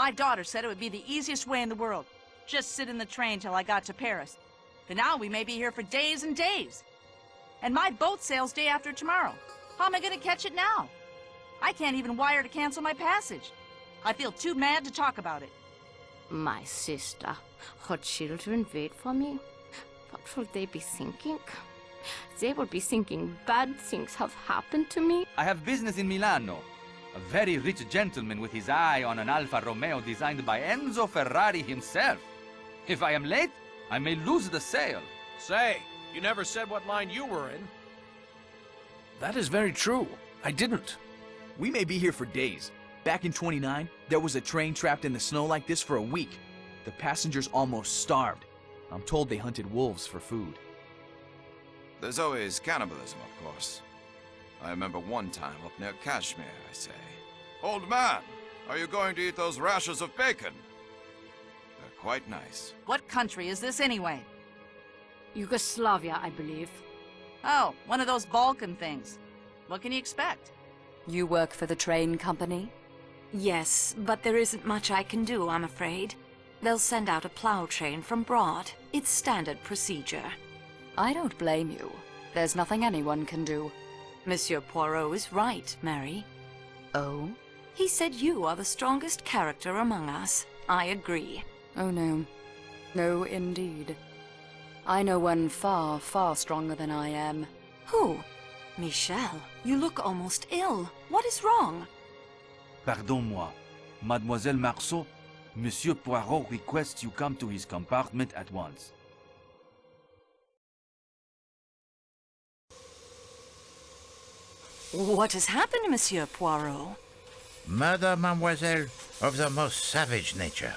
My daughter said it would be the easiest way in the world. Just sit in the train till I got to Paris. But now we may be here for days and days. And my boat sails day after tomorrow. How am I going to catch it now? I can't even wire to cancel my passage. I feel too mad to talk about it. My sister, her children wait for me. What will they be thinking? They will be thinking bad things have happened to me. I have business in Milano. A very rich gentleman with his eye on an Alfa Romeo designed by Enzo Ferrari himself. If I am late, I may lose the sale. Say, you never said what line you were in. That is very true. I didn't. We may be here for days. Back in '29, there was a train trapped in the snow like this for a week. The passengers almost starved. I'm told they hunted wolves for food. There's always cannibalism, of course. I remember one time up near Kashmir, I say. Old man, are you going to eat those rashers of bacon? They're quite nice. What country is this anyway? Yugoslavia, I believe. Oh, one of those Balkan things. What can you expect? You work for the train company? Yes, but there isn't much I can do, I'm afraid. They'll send out a plow train from Broad. It's standard procedure. I don't blame you. There's nothing anyone can do. Monsieur Poirot is right, Mary. Oh? He said you are the strongest character among us. I agree. Oh no. No, indeed. I know one far, far stronger than I am. Who? Michel, you look almost ill. What is wrong? Pardon-moi. Mademoiselle Marceau, Monsieur Poirot requests you come to his compartment at once. What has happened, Monsieur Poirot? Murder, mademoiselle, of the most savage nature.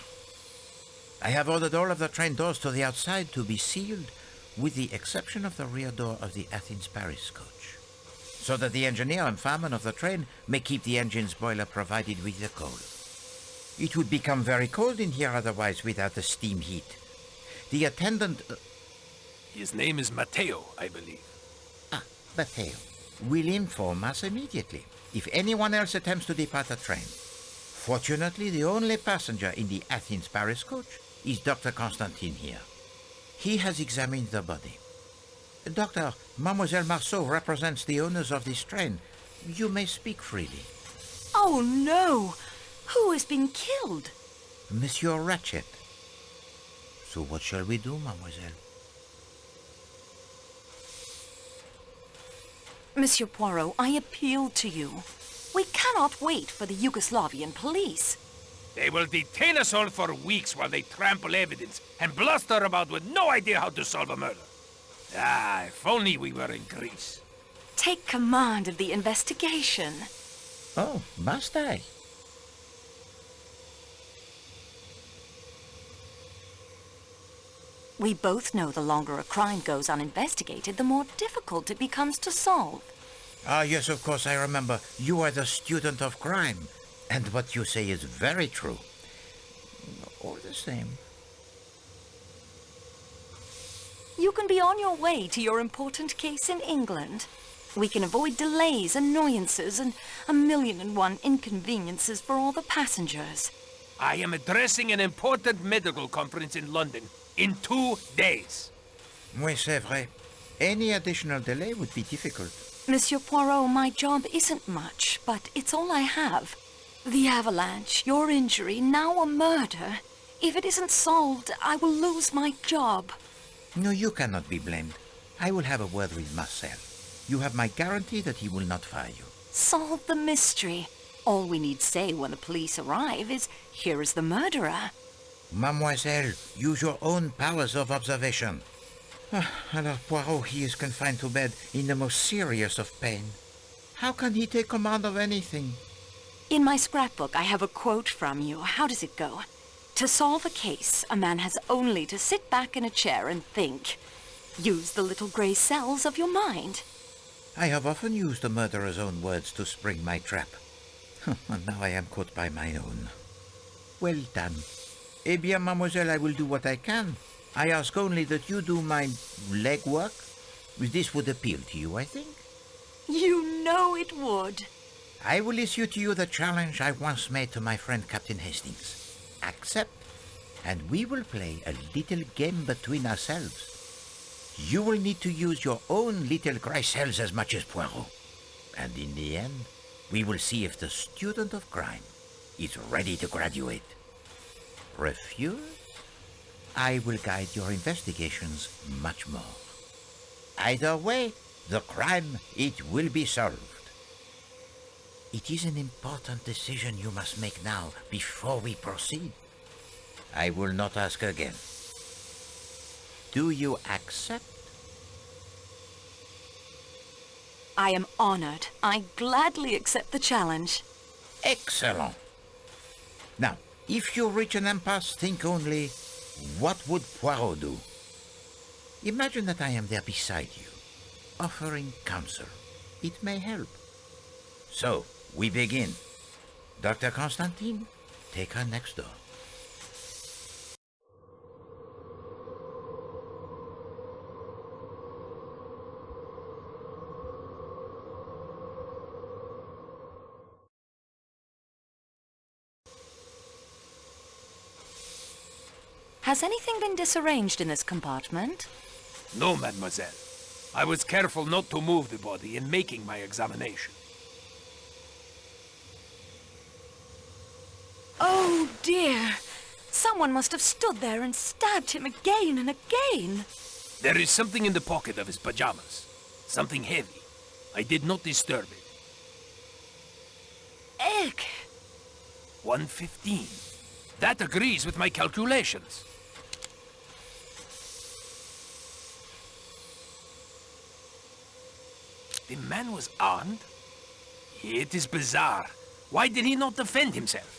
I have ordered all of the train doors to the outside to be sealed, with the exception of the rear door of the Athens-Paris coach, so that the engineer and fireman of the train may keep the engine's boiler provided with the coal. It would become very cold in here otherwise without the steam heat. The attendant... His name is Matteo, I believe. Ah, Matteo. Will inform us immediately if anyone else attempts to depart the train. Fortunately, the only passenger in the Athens-Paris coach is Dr. Constantine here. He has examined the body. Doctor, Mademoiselle Marceau represents the owners of this train. You may speak freely. Oh, no! Who has been killed? Monsieur Ratchet. So what shall we do, mademoiselle? Monsieur Poirot, I appeal to you. We cannot wait for the Yugoslavian police. They will detain us all for weeks while they trample evidence and bluster about with no idea how to solve a murder. Ah, if only we were in Greece. Take command of the investigation. Oh, must I? We both know the longer a crime goes uninvestigated, the more difficult it becomes to solve. Ah, yes, of course, I remember. You are the student of crime. And what you say is very true. All the same. You can be on your way to your important case in England. We can avoid delays, annoyances, and 1,000,001 inconveniences for all the passengers. I am addressing an important medical conference in London in 2 days. Oui, c'est vrai. Any additional delay would be difficult. Monsieur Poirot, my job isn't much, but it's all I have. The avalanche, your injury, now a murder. If it isn't solved, I will lose my job. No, you cannot be blamed. I will have a word with Marcel. You have my guarantee that he will not fire you. Solve the mystery. All we need say when the police arrive is, here is the murderer. Mademoiselle, use your own powers of observation. Alors Poirot, he is confined to bed in the most serious of pain. How can he take command of anything? In my scrapbook, I have a quote from you. How does it go? To solve a case, a man has only to sit back in a chair and think. Use the little gray cells of your mind. I have often used the murderer's own words to spring my trap. And now I am caught by my own. Well done. Eh bien, mademoiselle, I will do what I can. I ask only that you do my legwork. This would appeal to you, I think. You know it would. I will issue to you the challenge I once made to my friend Captain Hastings. accept, and we will play a little game between ourselves. You will need to use your own little gray cells as much as Poirot. And in the end, we will see if the student of crime is ready to graduate. Refuse? I will guide your investigations much more. Either way, the crime, it will be solved. It is an important decision you must make now before we proceed. I will not ask again. Do you accept? I am honored. I gladly accept the challenge. Excellent. Now, if you reach an impasse, think only, what would Poirot do? Imagine that I am there beside you, offering counsel. It may help. So, we begin. Dr. Constantine, take her next door. Has anything been disarranged in this compartment? No, mademoiselle. I was careful not to move the body in making my examination. Oh, dear. Someone must have stood there and stabbed him again and again. There is something in the pocket of his pajamas. Something heavy. I did not disturb it. Egg. 115. That agrees with my calculations. The man was armed? It is bizarre. Why did he not defend himself?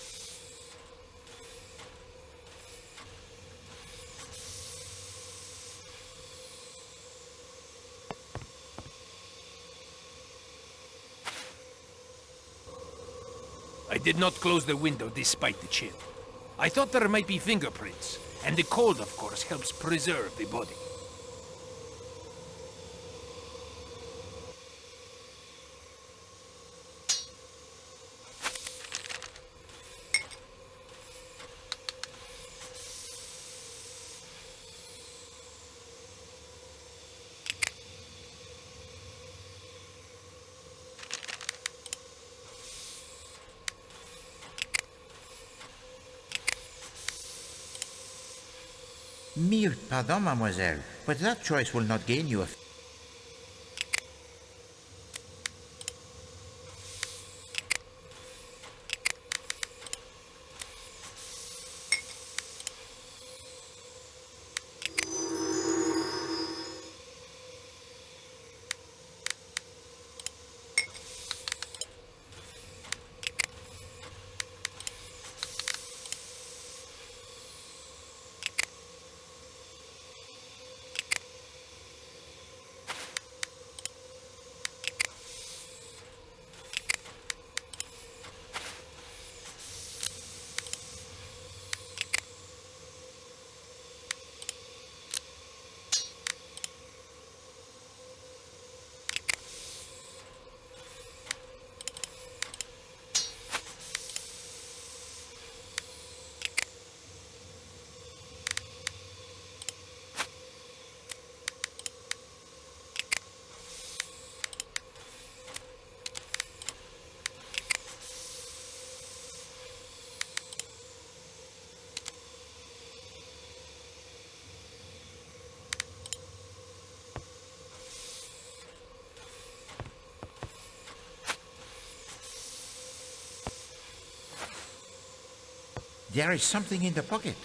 I did not close the window despite the chill. I thought there might be fingerprints, and the cold, of course, helps preserve the body. Mille pardon, mademoiselle, but that choice will not gain you a... There is something in the pocket.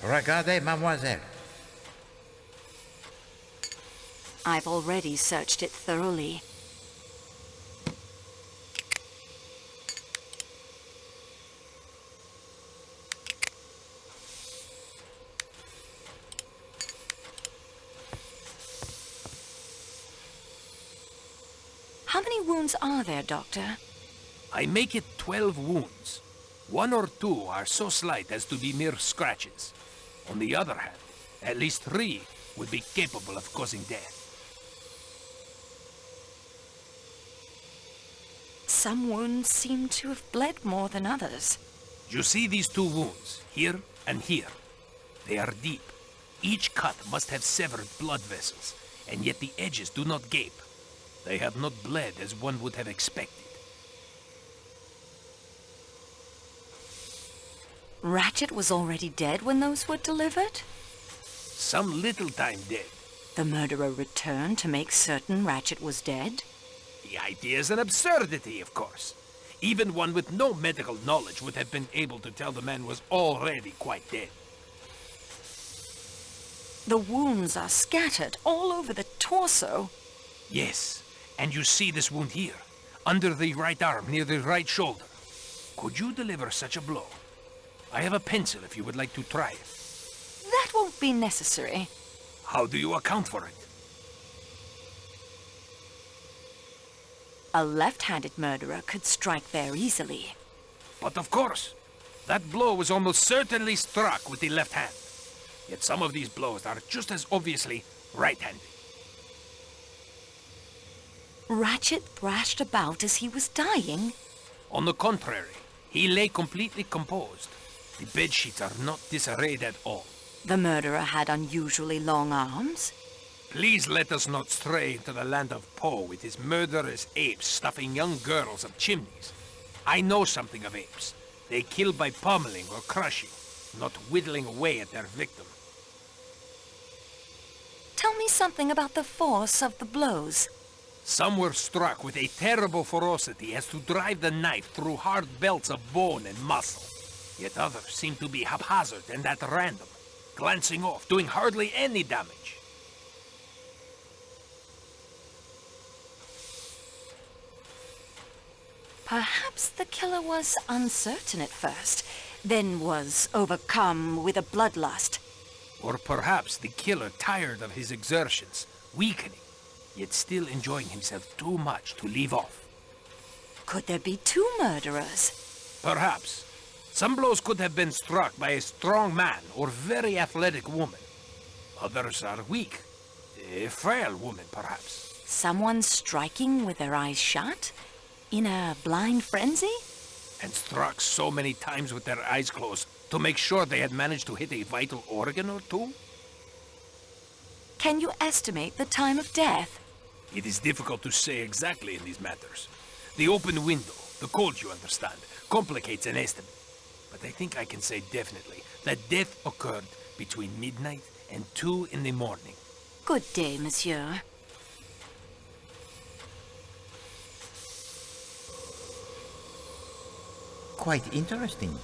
Regardez, mademoiselle. I've already searched it thoroughly. How many wounds are there, Doctor? I make it 12 wounds. 1 or 2 are so slight as to be mere scratches. On the other hand, at least 3 would be capable of causing death. Some wounds seem to have bled more than others. You see these 2 wounds, here and here? They are deep. Each cut must have severed blood vessels, and yet the edges do not gape. They have not bled as one would have expected. Ratchet was already dead when those were delivered? Some little time dead. The murderer returned to make certain Ratchet was dead? The idea is an absurdity, of course. Even one with no medical knowledge would have been able to tell the man was already quite dead. The wounds are scattered all over the torso. Yes, and you see this wound here, under the right arm, near the right shoulder. Could you deliver such a blow? I have a pencil if you would like to try it. That won't be necessary. How do you account for it? A left-handed murderer could strike there easily. But of course, that blow was almost certainly struck with the left hand. Yet some of these blows are just as obviously right-handed. Ratchet thrashed about as he was dying? On the contrary, he lay completely composed. The bedsheets are not disarrayed at all. The murderer had unusually long arms? Please let us not stray into the land of Poe with his murderous apes stuffing young girls up chimneys. I know something of apes. They kill by pummeling or crushing, not whittling away at their victim. Tell me something about the force of the blows. Some were struck with a terrible ferocity as to drive the knife through hard belts of bone and muscle. Yet others seem to be haphazard and at random, glancing off, doing hardly any damage. Perhaps the killer was uncertain at first, then was overcome with a bloodlust. Or perhaps the killer tired of his exertions, weakening, yet still enjoying himself too much to leave off. Could there be 2 murderers? Perhaps. Some blows could have been struck by a strong man or very athletic woman. Others are weak. A frail woman, perhaps. Someone striking with their eyes shut? In a blind frenzy? And struck so many times with their eyes closed to make sure they had managed to hit a vital organ or 2? Can you estimate the time of death? It is difficult to say exactly in these matters. The open window, the cold, you understand, complicates an estimate. But I think I can say definitely that death occurred between midnight and 2 in the morning. Good day, monsieur. Quite interesting.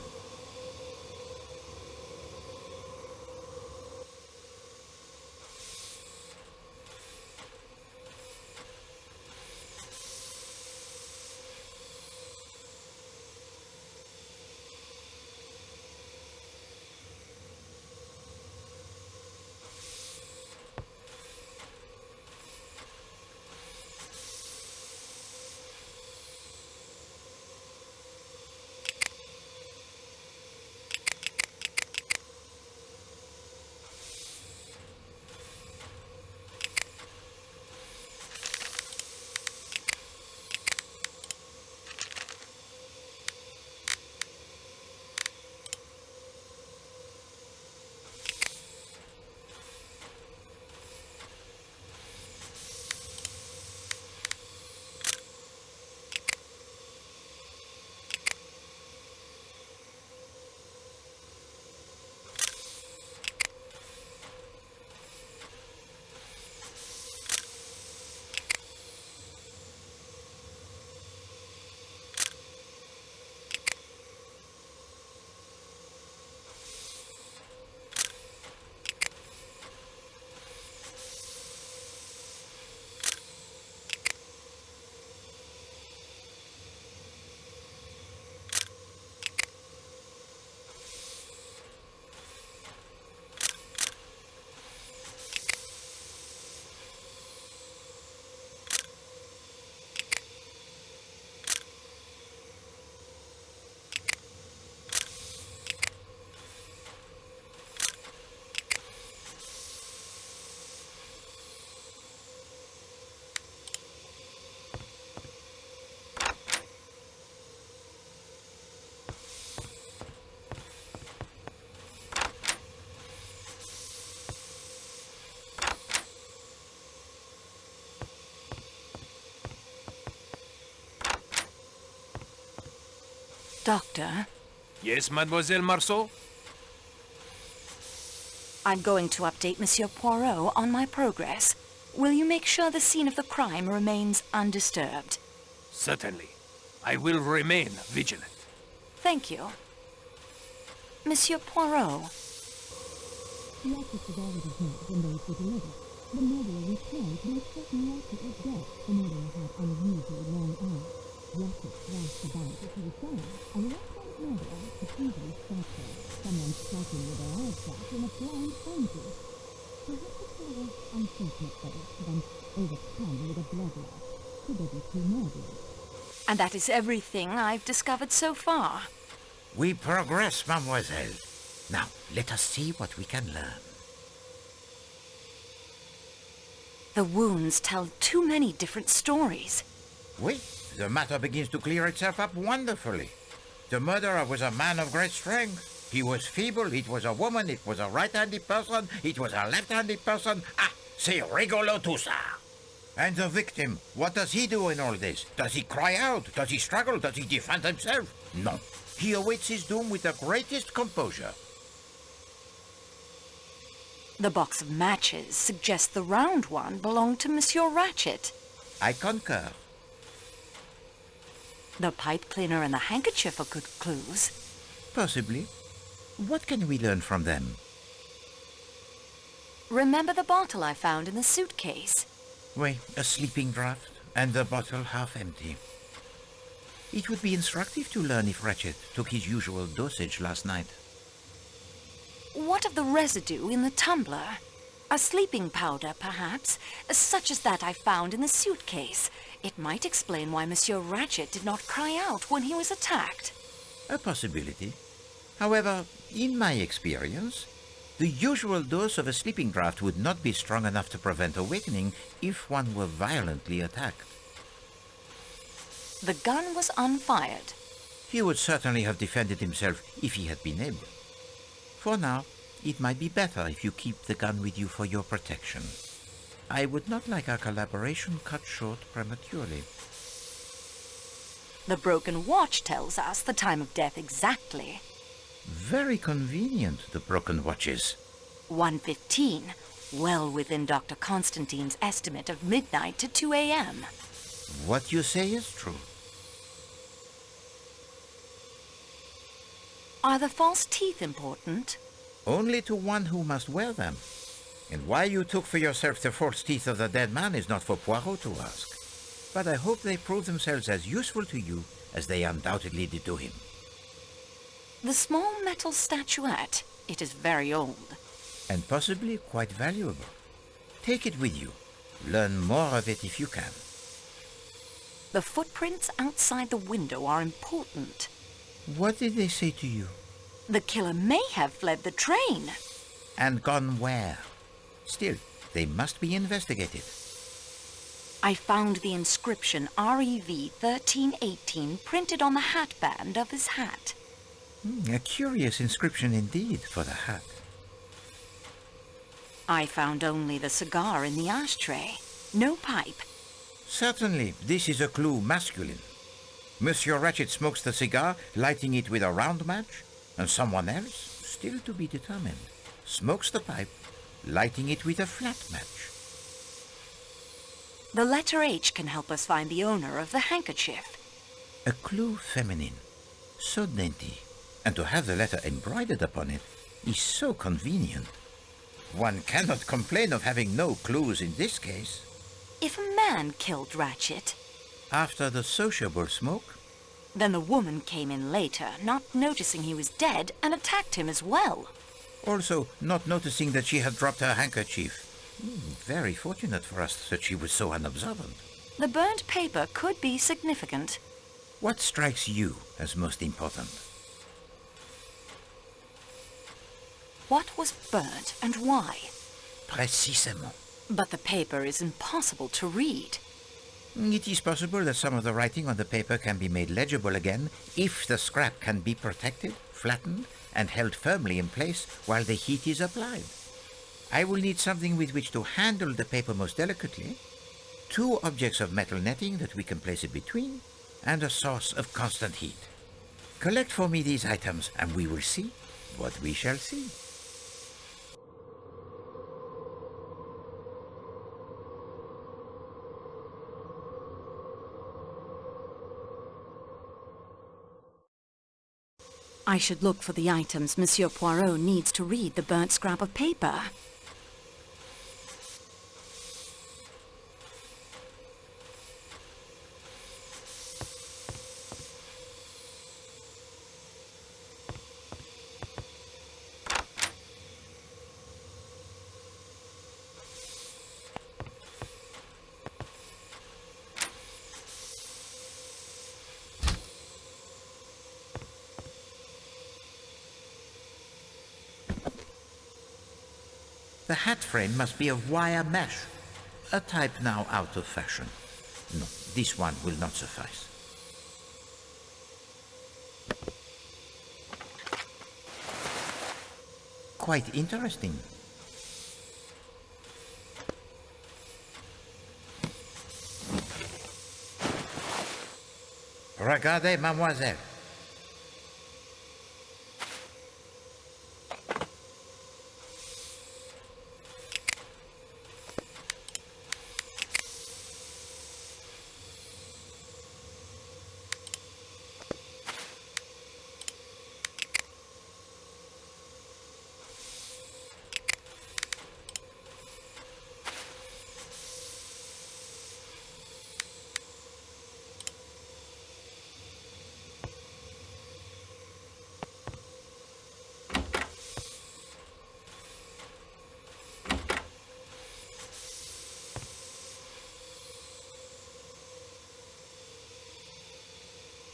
Doctor, Yes, Mademoiselle Marceau? I'm going to update Monsieur Poirot on my progress. Will you make sure the scene of the crime remains undisturbed? Certainly. I will remain vigilant. Thank you. Monsieur Poirot. The actress was already dead when those were delivered. The murderer was killed by certain Ratchet was dead. The murderer had unusually long arms. Ratchet thrashed about as he was dying, and the outside murderer could easily strike her. Someone struck him with their eyes shut in a blind frenzy. Perhaps the killer's unfortunate fate to them overcome with a bloodlust. Could there be two murderers? And that is everything I've discovered so far. We progress, mademoiselle. Now, let us see what we can learn. The wounds tell too many different stories. Oui, the matter begins to clear itself up wonderfully. The murderer was a man of great strength. He was feeble, it was a woman, it was a right-handed person, it was a left-handed person. Ah, c'est rigolo tout ça. And the victim, what does he do in all this? Does he cry out? Does he struggle? Does he defend himself? No. He awaits his doom with the greatest composure. The box of matches suggests the round one belonged to Monsieur Ratchet. I concur. The pipe cleaner and the handkerchief are good clues. Possibly. What can we learn from them? Remember the bottle I found in the suitcase? Oui, a sleeping draught, and the bottle half empty. It would be instructive to learn if Ratchet took his usual dosage last night. What of the residue in the tumbler? A sleeping powder, perhaps, such as that I found in the suitcase. It might explain why Monsieur Ratchet did not cry out when he was attacked. A possibility. However, in my experience, the usual dose of a sleeping draught would not be strong enough to prevent awakening if one were violently attacked. The gun was unfired. He would certainly have defended himself if he had been able. For now, it might be better if you keep the gun with you for your protection. I would not like our collaboration cut short prematurely. The broken watch tells us the time of death exactly. Very convenient, the broken watches. 1:15, well within Dr. Constantine's estimate of midnight to 2 a.m. What you say is true. Are the false teeth important? Only to one who must wear them. And why you took for yourself the false teeth of the dead man is not for Poirot to ask. But I hope they prove themselves as useful to you as they undoubtedly did to him. The small metal statuette. It is very old. And possibly quite valuable. Take it with you. Learn more of it if you can. The footprints outside the window are important. What did they say to you? The killer may have fled the train. And gone where? Still, they must be investigated. I found the inscription REV 1318 printed on the hatband of his hat. A curious inscription indeed for the hat. I found only the cigar in the ashtray. No pipe. Certainly, this is a clue masculine. Monsieur Ratchet smokes the cigar, lighting it with a round match, and someone else, still to be determined, smokes the pipe, lighting it with a flat match. The letter H can help us find the owner of the handkerchief. A clue feminine, so dainty, and to have the letter embroidered upon it is so convenient. One cannot complain of having no clues in this case. If a man killed Ratchet, After the sociable smoke, then the woman came in later, not noticing he was dead, and attacked him as well. also not noticing that she had dropped her handkerchief. Very fortunate for us that she was so unobservant. The burnt paper could be significant. What strikes you as most important? What was burnt and why? Précisément. But the paper is impossible to read. It is possible that some of the writing on the paper can be made legible again if the scrap can be protected, flattened, and held firmly in place while the heat is applied. I will need something with which to handle the paper most delicately, 2 objects of metal netting that we can place it between, and a source of constant heat. Collect for me these items, and we will see what we shall see. I should look for the items Monsieur Poirot needs to read the burnt scrap of paper. The hat frame must be of wire mesh, a type now out of fashion. No, this one will not suffice. Quite interesting. Regardez, mademoiselle.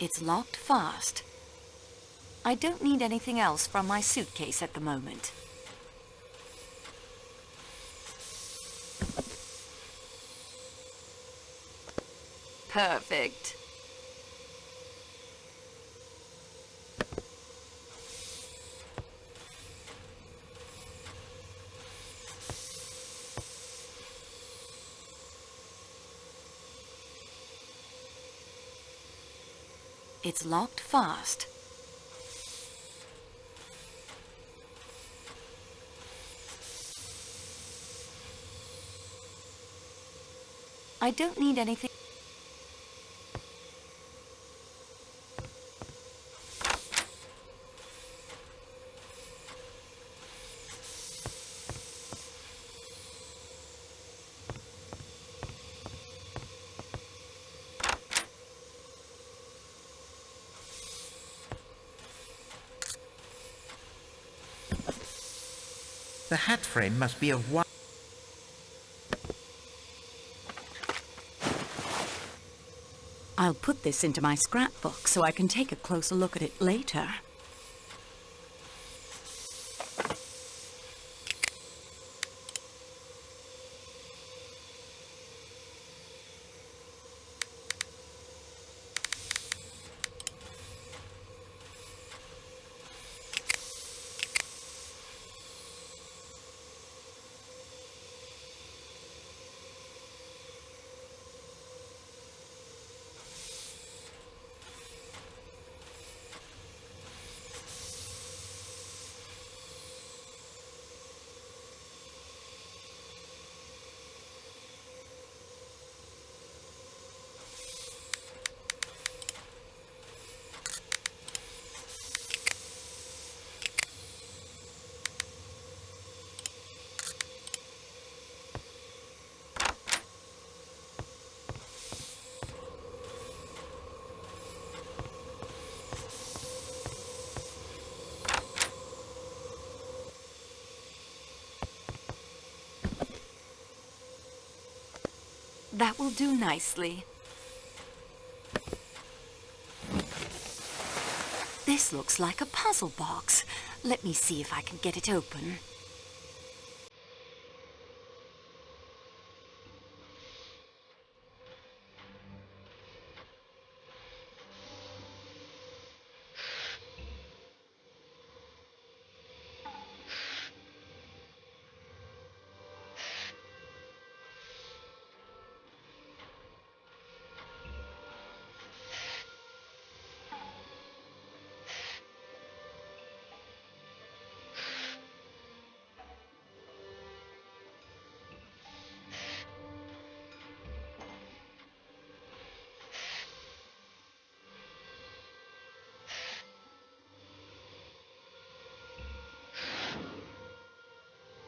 It's locked fast. I don't need anything else from my suitcase at the moment. Perfect. It's locked fast. I don't need anything. The hat frame must be of wire. I'll put this into my scrapbook so I can take a closer look at it later. That will do nicely. This looks like a puzzle box. Let me see if I can get it open.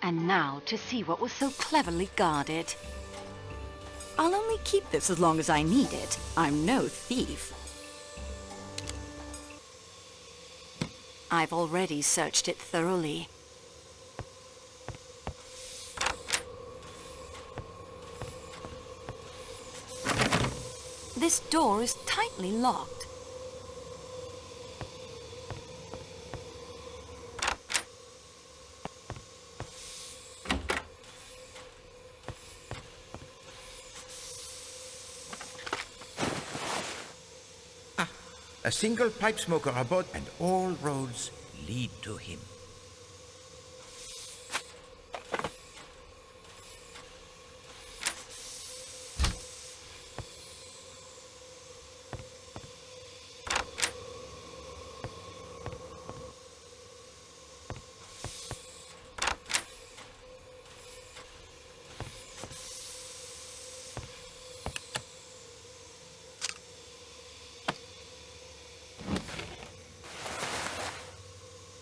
And now to see what was so cleverly guarded. I'll only keep this as long as I need it. I'm no thief. I've already searched it thoroughly. This door is tightly locked. A single pipe smoker aboard, and all roads lead to him.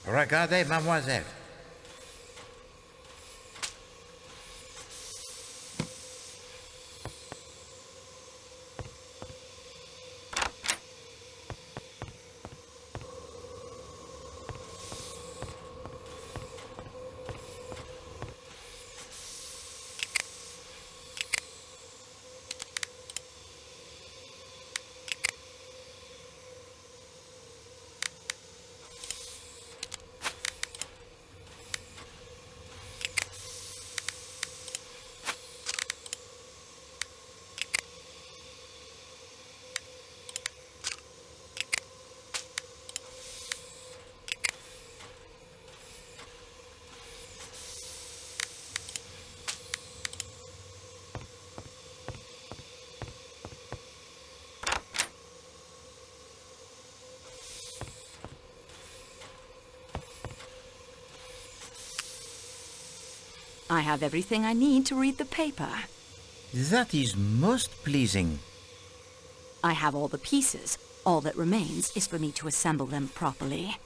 Regardez, mademoiselle. I have everything I need to read the paper. That is most pleasing. I have all the pieces. All that remains is for me to assemble them properly.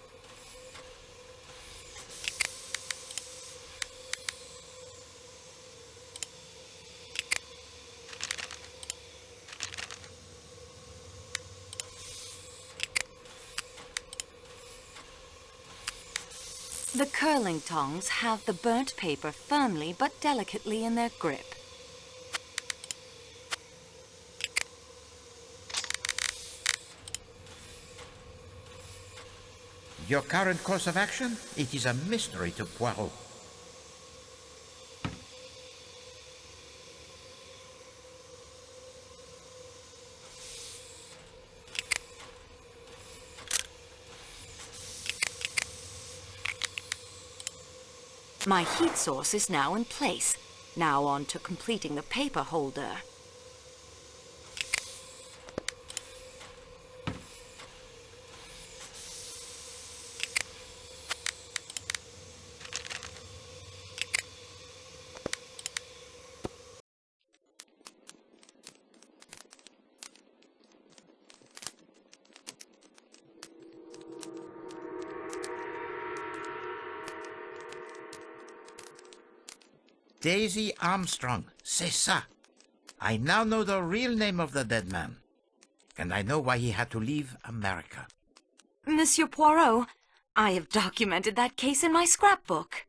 The curling tongs have the burnt paper firmly but delicately in their grip. Your current course of action? It is a mystery to Poirot. My heat source is now in place. Now on to completing the paper holder. Daisy Armstrong, c'est ça. I now know the real name of the dead man. And I know why he had to leave America. Monsieur Poirot, I have documented that case in my scrapbook.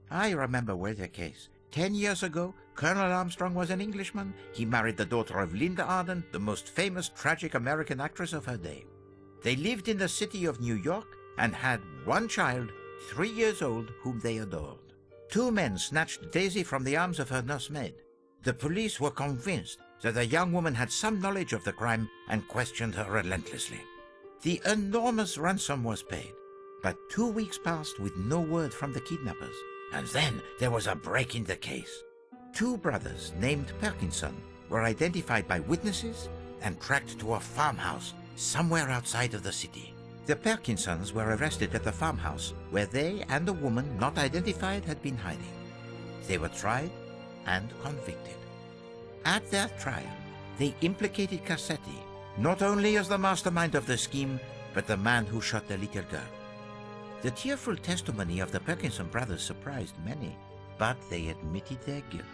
I remember well the case. 10 years ago, Colonel Armstrong was an Englishman. He married the daughter of Linda Arden, the most famous tragic American actress of her day. They lived in the city of New York and had one child, 3 years old, whom they adored. 2 men snatched Daisy from the arms of her nursemaid. The police were convinced that the young woman had some knowledge of the crime and questioned her relentlessly. The enormous ransom was paid, but 2 weeks passed with no word from the kidnappers. And then there was a break in the case. 2 brothers named Perkinson were identified by witnesses and tracked to a farmhouse somewhere outside of the city. The Perkinsons were arrested at the farmhouse where they and a woman not identified had been hiding. They were tried and convicted. At their trial, they implicated Cassetti, not only as the mastermind of the scheme, but the man who shot the little girl. The tearful testimony of the Perkinson brothers surprised many. but they admitted their guilt.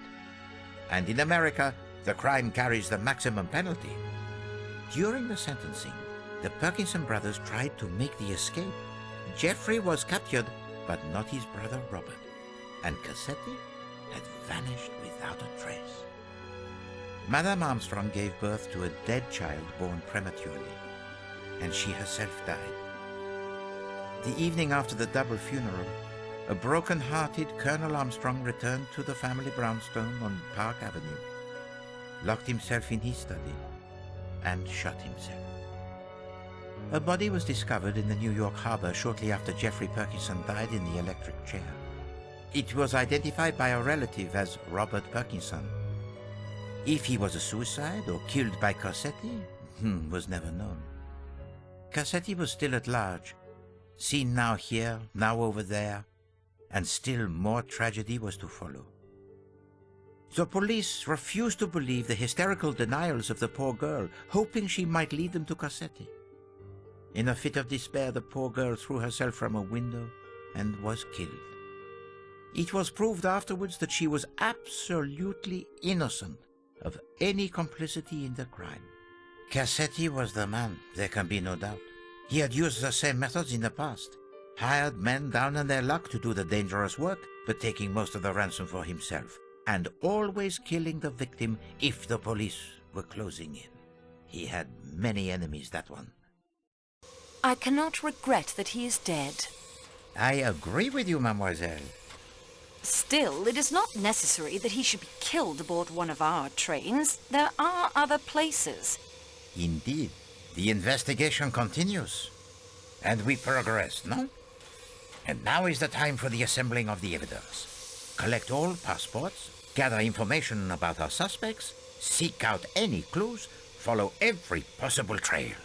And in America, the crime carries the maximum penalty. During the sentencing, the Perkinson brothers tried to make the escape. Jeffrey was captured, but not his brother Robert. And Cassetti had vanished without a trace. Madame Armstrong gave birth to a dead child born prematurely, and she herself died. The evening after the double funeral, a broken-hearted Colonel Armstrong returned to the family brownstone on Park Avenue, locked himself in his study, and shot himself. A body was discovered in the New York harbor shortly after Jeffrey Perkinson died in the electric chair. It was identified by a relative as Robert Perkinson. If he was a suicide or killed by Cassetti, was never known. Cassetti was still at large, seen now here, now over there, and still more tragedy was to follow. The police refused to believe the hysterical denials of the poor girl, hoping she might lead them to Cassetti. In a fit of despair, the poor girl threw herself from a window and was killed. It was proved afterwards that she was absolutely innocent of any complicity in the crime. Cassetti was the man, there can be no doubt. He had used the same methods in the past. Hired men down on their luck to do the dangerous work, but taking most of the ransom for himself, and always killing the victim if the police were closing in. He had many enemies, that one. I cannot regret that he is dead. I agree with you, mademoiselle. Still, it is not necessary that he should be killed aboard one of our trains. There are other places. Indeed. The investigation continues. And we progress, no? And now is the time for the assembling of the evidence. Collect all passports, gather information about our suspects, seek out any clues, follow every possible trail.